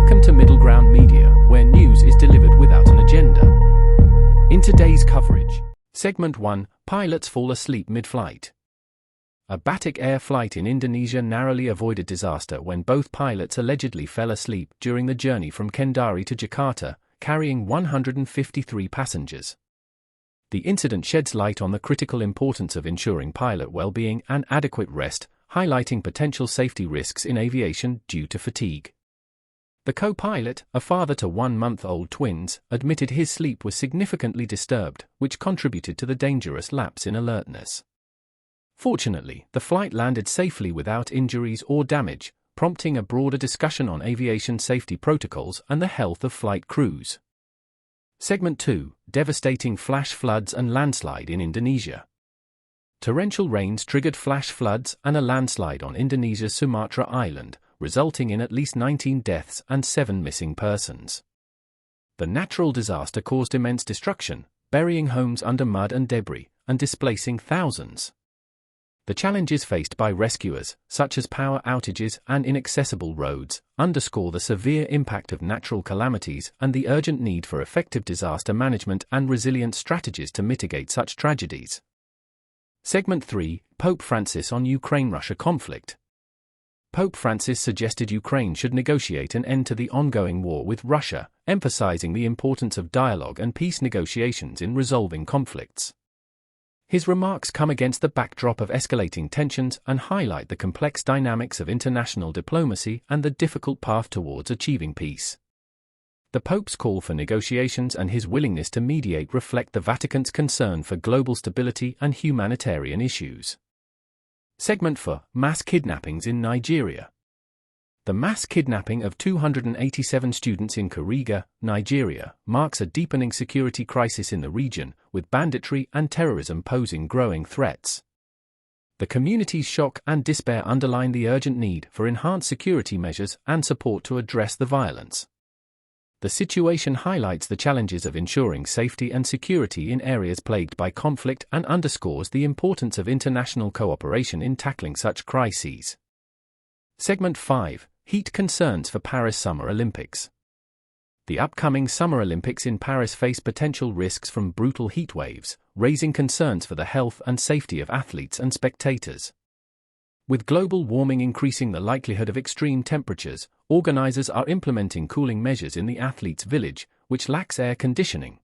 Welcome to Middle Ground Media, where news is delivered without an agenda. In today's coverage, Segment 1, pilots fall asleep mid-flight. A Batik Air flight in Indonesia narrowly avoided disaster when both pilots allegedly fell asleep during the journey from Kendari to Jakarta, carrying 153 passengers. The incident sheds light on the critical importance of ensuring pilot well-being and adequate rest, highlighting potential safety risks in aviation due to fatigue. The co-pilot, a father to 1-month-old twins, admitted his sleep was significantly disturbed, which contributed to the dangerous lapse in alertness. Fortunately, the flight landed safely without injuries or damage, prompting a broader discussion on aviation safety protocols and the health of flight crews. Segment 2, devastating flash floods and landslide in Indonesia. Torrential rains triggered flash floods and a landslide on Indonesia's Sumatra Island, resulting in at least 19 deaths and 7 missing persons. The natural disaster caused immense destruction, burying homes under mud and debris, and displacing thousands. The challenges faced by rescuers, such as power outages and inaccessible roads, underscore the severe impact of natural calamities and the urgent need for effective disaster management and resilient strategies to mitigate such tragedies. Segment 3, Pope Francis on Ukraine-Russia conflict. Pope Francis suggested Ukraine should negotiate an end to the ongoing war with Russia, emphasizing the importance of dialogue and peace negotiations in resolving conflicts. His remarks come against the backdrop of escalating tensions and highlight the complex dynamics of international diplomacy and the difficult path towards achieving peace. The Pope's call for negotiations and his willingness to mediate reflect the Vatican's concern for global stability and humanitarian issues. Segment 4, mass kidnappings in Nigeria. The mass kidnapping of 287 students in Kuriga, Nigeria, marks a deepening security crisis in the region, with banditry and terrorism posing growing threats. The community's shock and despair underline the urgent need for enhanced security measures and support to address the violence. The situation highlights the challenges of ensuring safety and security in areas plagued by conflict and underscores the importance of international cooperation in tackling such crises. Segment 5, heat concerns for Paris Summer Olympics. The upcoming Summer Olympics in Paris face potential risks from brutal heat waves, raising concerns for the health and safety of athletes and spectators. With global warming increasing the likelihood of extreme temperatures, organizers are implementing cooling measures in the athletes' village, which lacks air conditioning.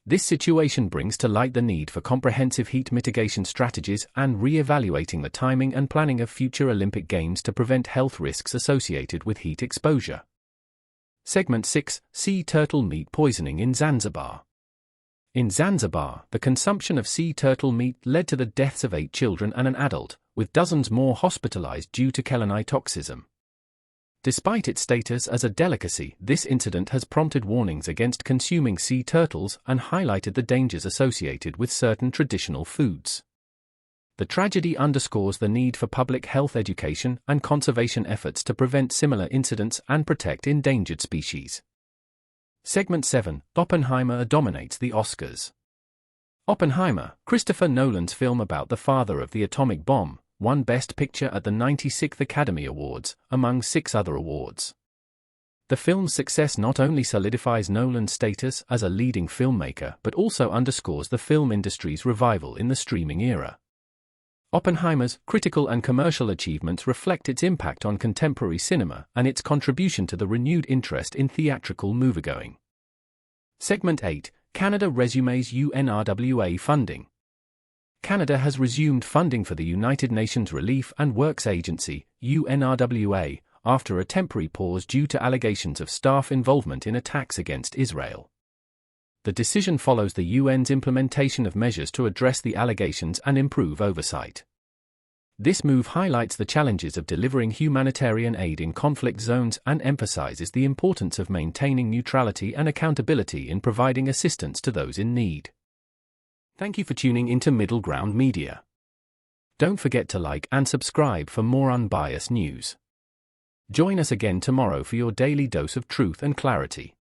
This situation brings to light the need for comprehensive heat mitigation strategies and re-evaluating the timing and planning of future Olympic Games to prevent health risks associated with heat exposure. Segment 6, sea turtle meat poisoning in Zanzibar. In Zanzibar, the consumption of sea turtle meat led to the deaths of 8 children and an adult, with dozens more hospitalized due to chelotoxism. Despite its status as a delicacy, this incident has prompted warnings against consuming sea turtles and highlighted the dangers associated with certain traditional foods. The tragedy underscores the need for public health education and conservation efforts to prevent similar incidents and protect endangered species. Segment 7, Oppenheimer dominates the Oscars. Oppenheimer, Christopher Nolan's film about the father of the atomic bomb, won Best Picture at the 96th Academy Awards, among 6 other awards. The film's success not only solidifies Nolan's status as a leading filmmaker but also underscores the film industry's revival in the streaming era. Oppenheimer's critical and commercial achievements reflect its impact on contemporary cinema and its contribution to the renewed interest in theatrical moviegoing. Segment 8, Canada resumes UNRWA funding. Canada has resumed funding for the United Nations Relief and Works Agency, UNRWA, after a temporary pause due to allegations of staff involvement in attacks against Israel. The decision follows the UN's implementation of measures to address the allegations and improve oversight. This move highlights the challenges of delivering humanitarian aid in conflict zones and emphasizes the importance of maintaining neutrality and accountability in providing assistance to those in need. Thank you for tuning into Middle Ground Media. Don't forget to like and subscribe for more unbiased news. Join us again tomorrow for your daily dose of truth and clarity.